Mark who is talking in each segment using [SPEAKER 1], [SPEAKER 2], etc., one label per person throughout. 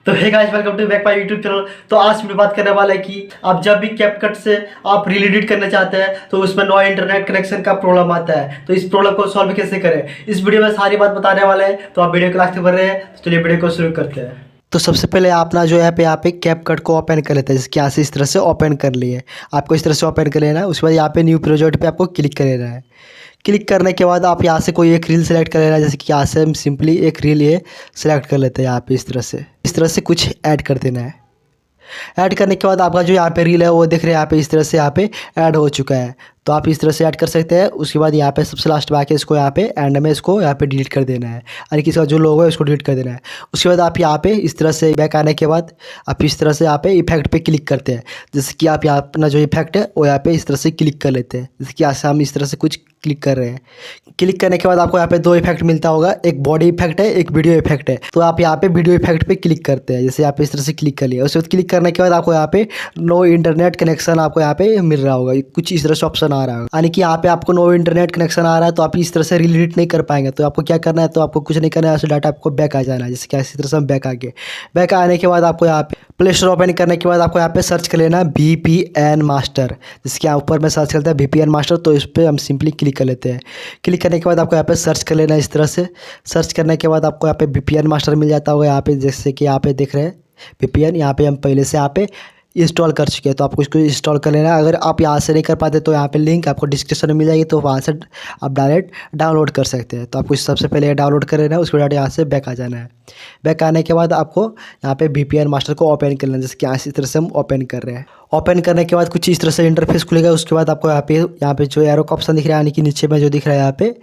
[SPEAKER 1] तो hey guys, welcome to back my YouTube channel. तो आज हम बात करने वाला है कि आप जब भी कैपकट से आप रील एडिट करना चाहते हैं तो उसमें नो इंटरनेट कनेक्शन का प्रॉब्लम आता है। तो इस प्रॉब्लम को सॉल्व कैसे करें, इस वीडियो में सारी बात बताने वाले हैं। तो आप वीडियो को लास्ट तक बन रहे हैं, तो चलिए वीडियो को शुरू करते हैं। तो सबसे पहले आप ना जो है यहाँ पे कैपकट को ओपन कर लेते हैं, जिसके यहाँ से इस तरह से ओपन कर लिए। आपको इस तरह से ओपन कर लेना है। उसके बाद यहाँ पे न्यू प्रोजेक्ट पे आपको क्लिक कर लेना है। क्लिक करने के बाद आप यहाँ से कोई एक रील सेलेक्ट कर लेना है। जैसे कि यहाँ से हम सिंपली एक रील ये सेलेक्ट कर लेते हैं। यहाँ पे इस तरह से कुछ ऐड कर देना है। ऐड करने के बाद आपका जो यहाँ पे रील है वो दिख रहे हैं यहाँ पे इस तरह से यहाँ पे ऐड हो चुका है। तो आप इस तरह से ऐड कर सकते हैं। उसके बाद यहाँ पे सबसे लास्ट में आके इसको यहाँ पे एंड में इसको यहाँ पे डिलीट कर देना है, यानी कि इसका जो लोगो है उसको डिलीट कर देना है। उसके बाद आप यहाँ पे इस तरह से बैक आने के बाद आप इस तरह से यहाँ पे इफेक्ट पे क्लिक करते हैं। जैसे कि आप यहाँ अपना जो इफेक्ट है वो यहाँ पे इस तरह से क्लिक कर लेते हैं। जैसे कि यहाँ से हम इस तरह से कुछ क्लिक कर रहे हैं। क्लिक करने के बाद आपको यहाँ पे दो इफेक्ट मिलता होगा, एक बॉडी इफेक्ट है, एक वीडियो इफेक्ट है। तो आप यहाँ पे वीडियो इफेक्ट पे क्लिक करते हैं। जैसे यहाँ पे इस तरह से क्लिक कर लिया। उसके बाद क्लिक करने के बाद आपको यहाँ पे नो इंटरनेट कनेक्शन आपको यहाँ पे मिल रहा होगा, कुछ इस तरह से ऑप्शन आ रहा होगा, यानी कि यहाँ पे आपको नो इंटरनेट कनेक्शन आ रहा है। तो आप इस तरह से रील एडिट नहीं कर पाएंगे। तो आपको क्या करना है, तो आपको कुछ नहीं करना है, डाटा आपको बैक आ जाना है। जैसे कि इसी तरह से हम बैक आ गए। बैक आने के बाद आपको यहाँ पे प्ले स्टोर ओपन करने के बाद आपको यहाँ पे सर्च कर लेना VPN मास्टर। जिसके ऊपर में सर्च करता है VPN मास्टर। तो इस पर हम सिंपली क्लिक कर लेते हैं। क्लिक करने के बाद आपको यहाँ पे सर्च कर लेना है। इस तरह से सर्च करने के बाद आपको यहाँ पे VPN मास्टर मिल जाता होगा। यहाँ पे जैसे कि यहाँ पे दिख रहे हैं VPN, यहाँ पे हम पहले से यहाँ पे इंस्टॉल कर चुके हैं। तो आपको इसको इंस्टॉल कर लेना है। अगर आप यहाँ से नहीं कर पाते तो यहाँ पे लिंक आपको डिस्क्रिप्शन में मिल जाएगी, तो वहाँ से आप डायरेक्ट डाउनलोड कर सकते हैं। तो आपको सबसे पहले डाउनलोड कर लेना है। उसके बाद यहाँ से बैक आ जाना है। बैक आने के बाद आपको यहाँ पे VPN मास्टर को ओपन कर लेना है। जैसे कि इस तरह से हम ओपन कर रहे हैं। ओपन करने के बाद कुछ इस तरह से इंटरफेस खुलेगा। उसके बाद आपको यहाँ पे जो एरो का ऑप्शन दिख रहा है, यानी कि नीचे में जो दिख रहा है यहाँ पे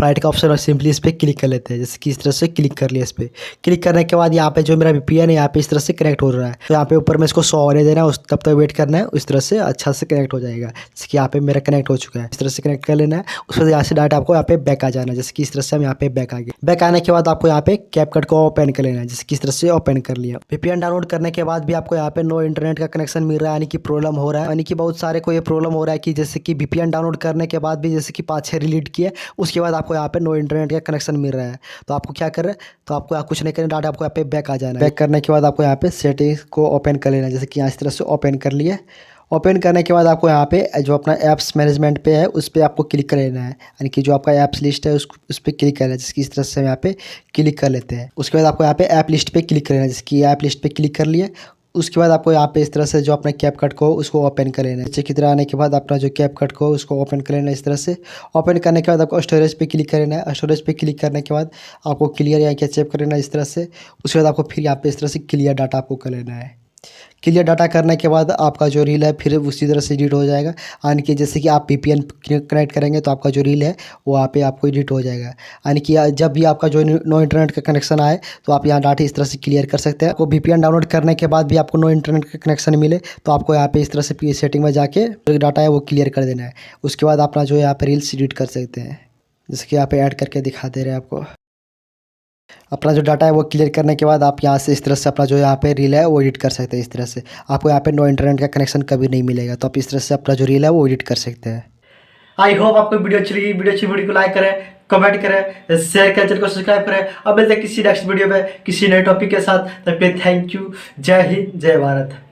[SPEAKER 1] राइट का ऑप्शन, और सिंपली इस पर क्लिक कर लेते हैं। जैसे कि इस तरह से क्लिक कर लिया। इस पर क्लिक करने के बाद यहाँ पे जो मेरा VPN है यहाँ पे इस तरह से कनेक्ट हो रहा है। तो यहाँ पे ऊपर में इसको 100 होने देना है, तब तक वेट करना है। उस तरह से अच्छा से कनेक्ट हो जाएगा। जैसे कि यहाँ पे मेरा कनेक्ट हो चुका है। इस तरह से कनेक्ट कर लेना है। उसके बाद यहाँ से डायरेक्ट आपको यहाँ पे बैक आ जाना है। जैसे कि इस तरह से हम यहाँ पे बैक आ गए। बैक आने के बाद आपको यहाँ पे कैपकट को ओपन कर लेना है। जैसे कि इस तरह से ओपन कर लिया। VPN डाउनलोड करने के बाद भी आपको यहाँ पे नो इंटरनेट का कनेक्शन मिल रहा है, यानी कि प्रॉब्लम हो रहा है। यानी कि बहुत सारे को ये प्रॉब्लम हो रहा है कि जैसे कि VPN डाउनलोड करने के बाद भी जैसे कि 5-6 रिलीट किए, उसके बाद आपको यहाँ पे नो इंटरनेट का कनेक्शन मिल रहा है। तो आपको क्या कर रहे हैं, तो आपको यहाँ कुछ नहीं करना, डाटा आपको यहाँ पे बैक आ जाना है। बैक करने के बाद आपको यहाँ पे सेटिंग्स को ओपन कर लेना है। जैसे कि यहाँ इस तरह से ओपन कर लिए। ओपन करने के बाद आपको यहाँ पे जो अपना ऐप्स मैनेजमेंट पे है उस पर आपको क्लिक कर लेना है, यानी कि जो आपका ऐप्स लिस्ट है उस पर क्लिक करना है। जिसकी इस तरह से हम यहाँ पे क्लिक कर लेते हैं। उसके बाद आपको यहाँ पे ऐप लिस्ट पे क्लिक कर लेना है। जिसकी ऐप लिस्ट पे क्लिक कर लिए। उसके बाद आपको यहाँ पे इस तरह से जो अपना कैपकट को उसको ओपन कर लेना है। नीचे की तरह आने के बाद अपना जो कैपकट को उसको ओपन कर लेना है। इस तरह से ओपन करने के बाद आपको स्टोरेज पे क्लिक कर लेना है। स्टोरेज पे क्लिक करने के बाद आपको क्लियर या क्या सेव कर लेना है इस तरह से। उसके बाद आपको फिर यहाँ पे इस तरह से क्लियर डाटा आपको कर लेना है। क्लियर डाटा करने के बाद आपका जो रील है फिर उसी तरह से एडिट हो जाएगा, यानी कि जैसे कि आप VPN कनेक्ट करेंगे तो आपका जो रील है वो यहाँ पे आपको एडिट हो जाएगा। यानी कि जब भी आपका जो नो इंटरनेट का कनेक्शन आए तो आप यहाँ डाटा इस तरह से क्लियर कर सकते हैं। आपको VPN डाउनलोड करने के बाद भी आपको नो इंटरनेट का कनेक्शन मिले तो आपको यहाँ पे इस तरह से सेटिंग में जाके जो डाटा है वो क्लियर कर देना है। उसके बाद अपना जो यहाँ पे रील्स एडिट कर सकते हैं। जैसे कि यहाँ पे ऐड करके दिखा दे रहे हैं आपको। अपना जो डाटा है वो क्लियर करने के बाद आप यहाँ से इस तरह से अपना जो यहाँ पे रील है वो एडिट कर सकते हैं। इस तरह से आपको यहाँ पे नो इंटरनेट का कनेक्शन कभी नहीं मिलेगा। तो आप इस तरह से अपना जो रील है वो एडिट कर सकते हैं। आई होप आपको वीडियो अच्छी लगी। वीडियो को लाइक करें, कमेंट करें, शेयर करें, चैनल को सब्सक्राइब करें। अब मिलते हैं किसी नेक्स्ट वीडियो में किसी नए टॉपिक के साथ। तब तक थैंक यू। जय हिंद, जय भारत।